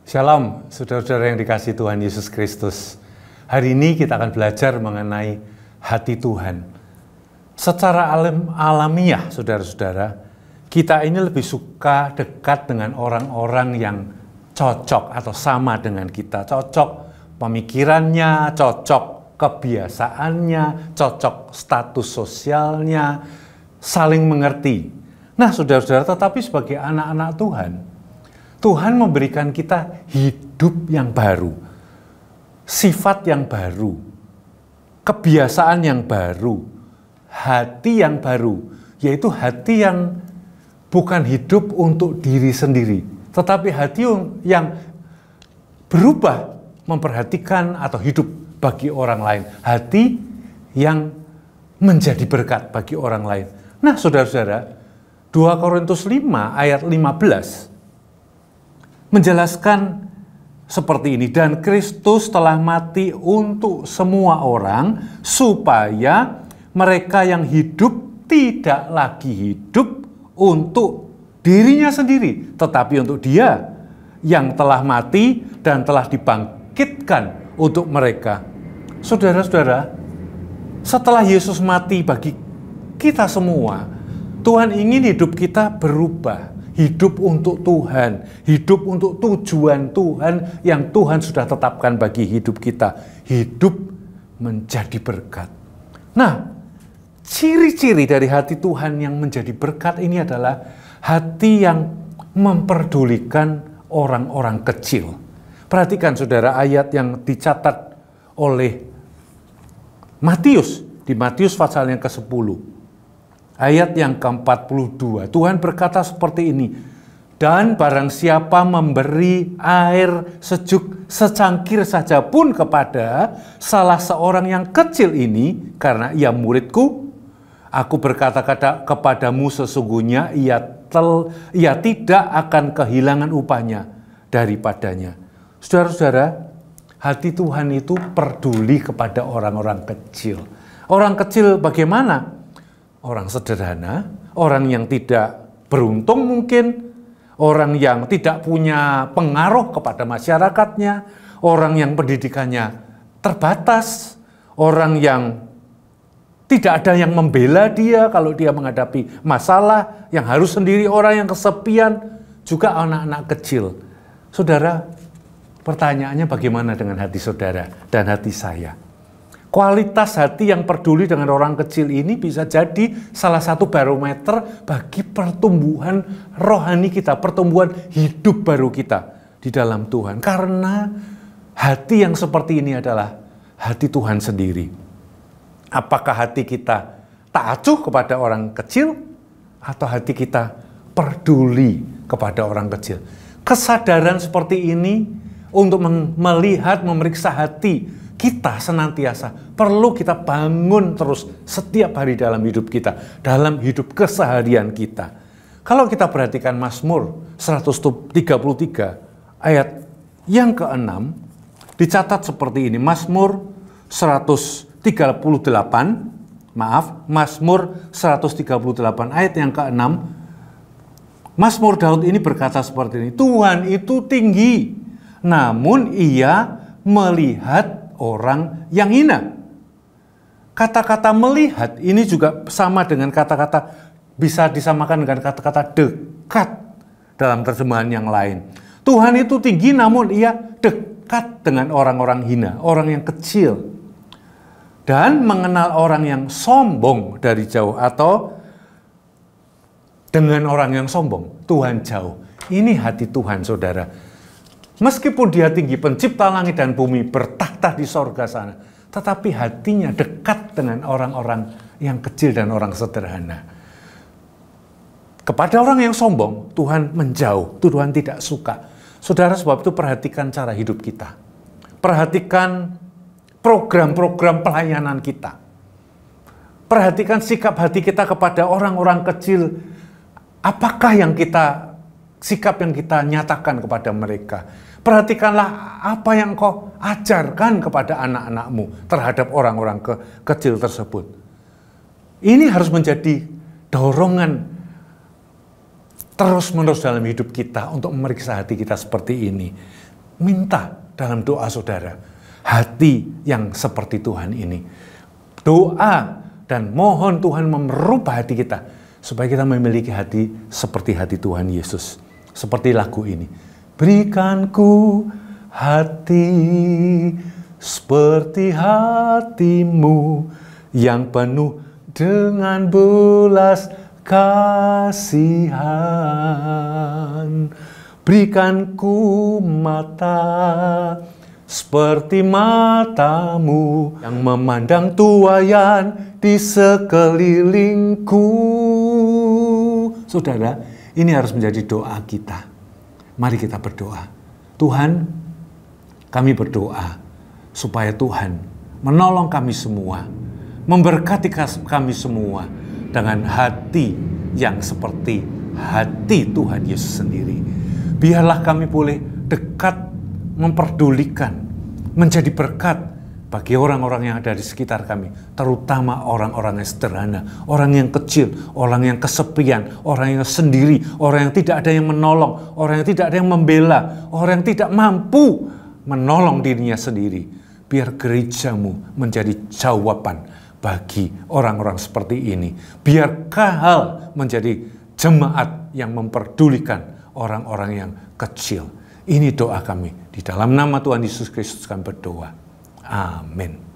Shalom, saudara-saudara yang dikasihi Tuhan Yesus Kristus. Hari ini kita akan belajar mengenai hati Tuhan. Secara alamiah, saudara-saudara, kita ini lebih suka dekat dengan orang-orang yang cocok atau sama dengan kita. Cocok pemikirannya, cocok kebiasaannya, cocok status sosialnya, saling mengerti. Nah, saudara-saudara, tetapi sebagai anak-anak Tuhan memberikan kita hidup yang baru, sifat yang baru, kebiasaan yang baru, hati yang baru, yaitu hati yang bukan hidup untuk diri sendiri, tetapi hati yang berubah memperhatikan atau hidup bagi orang lain, hati yang menjadi berkat bagi orang lain. Nah, saudara-saudara, 2 Korintus 5 ayat 15 menjelaskan seperti ini, dan Kristus telah mati untuk semua orang supaya mereka yang hidup tidak lagi hidup untuk dirinya sendiri, tetapi untuk Dia yang telah mati dan telah dibangkitkan untuk mereka. Saudara-saudara, setelah Yesus mati bagi kita semua, Tuhan ingin hidup kita berubah. Hidup untuk Tuhan, hidup untuk tujuan Tuhan yang Tuhan sudah tetapkan bagi hidup kita. Hidup menjadi berkat. Nah, ciri-ciri dari hati Tuhan yang menjadi berkat ini adalah hati yang memperdulikan orang-orang kecil. Perhatikan saudara ayat yang dicatat oleh Matius, di Matius pasal yang ke-10. Ayat yang ke-42, Tuhan berkata seperti ini, dan barang siapa memberi air sejuk secangkir saja pun kepada salah seorang yang kecil ini, karena ia muridku, aku berkata kepadamu sesungguhnya ia tidak akan kehilangan upahnya daripadanya. Saudara-saudara, hati Tuhan itu peduli kepada orang-orang kecil. Orang kecil bagaimana? Orang sederhana, orang yang tidak beruntung mungkin, orang yang tidak punya pengaruh kepada masyarakatnya, orang yang pendidikannya terbatas, orang yang tidak ada yang membela dia kalau dia menghadapi masalah, yang harus sendiri, orang yang kesepian, juga anak-anak kecil. Saudara, pertanyaannya bagaimana dengan hati saudara dan hati saya? Kualitas hati yang peduli dengan orang kecil ini bisa jadi salah satu barometer bagi pertumbuhan rohani kita, pertumbuhan hidup baru kita di dalam Tuhan. Karena hati yang seperti ini adalah hati Tuhan sendiri. Apakah hati kita tak acuh kepada orang kecil atau hati kita peduli kepada orang kecil? Kesadaran seperti ini untuk melihat, memeriksa hati kita senantiasa perlu kita bangun terus setiap hari dalam hidup kita, dalam hidup keseharian kita. Kalau kita perhatikan Mazmur 133 ayat yang ke-6 dicatat seperti ini. Mazmur 138 ayat yang ke-6. Mazmur Daud ini berkata seperti ini, Tuhan itu tinggi, namun ia melihat orang yang hina. Kata-kata melihat ini juga sama dengan kata-kata, bisa disamakan dengan kata-kata dekat dalam terjemahan yang lain. Tuhan itu tinggi namun ia dekat dengan orang-orang hina, orang yang kecil. Dan mengenal orang yang sombong dari jauh, atau dengan orang yang sombong, Tuhan jauh. Ini hati Tuhan, saudara. Meskipun Dia tinggi, pencipta langit dan bumi, bertahta di sorga sana, tetapi hatinya dekat dengan orang-orang yang kecil dan orang sederhana. Kepada orang yang sombong, Tuhan menjauh, Tuhan tidak suka. Saudara, sebab itu perhatikan cara hidup kita. Perhatikan program-program pelayanan kita. Perhatikan sikap hati kita kepada orang-orang kecil. Apakah sikap yang kita nyatakan kepada mereka? Perhatikanlah apa yang kau ajarkan kepada anak-anakmu terhadap orang-orang kecil tersebut. Ini harus menjadi dorongan terus-menerus dalam hidup kita untuk memeriksa hati kita seperti ini. minta dalam doa saudara, hati yang seperti Tuhan ini. Doa dan mohon Tuhan merubah hati kita, supaya kita memiliki hati seperti hati Tuhan Yesus. Seperti lagu ini. Berikan ku hati seperti hatimu, yang penuh dengan belas kasihan. Berikan ku mata seperti matamu, yang memandang tuaian di sekelilingku. Saudara, ini harus menjadi doa kita. Mari kita berdoa. Tuhan, kami berdoa supaya Tuhan menolong kami semua, memberkati kami semua dengan hati yang seperti hati Tuhan Yesus sendiri. Biarlah kami boleh dekat, memperdulikan, menjadi berkat bagi orang-orang yang ada di sekitar kami, terutama orang-orang yang sederhana, orang yang kecil, orang yang kesepian, orang yang sendiri, orang yang tidak ada yang menolong, orang yang tidak ada yang membela, orang yang tidak mampu menolong dirinya sendiri. Biar gerejamu menjadi jawaban bagi orang-orang seperti ini. Biar Kahal menjadi jemaat yang memperdulikan orang-orang yang kecil. Ini doa kami. Di dalam nama Tuhan Yesus Kristus kami berdoa. Amin.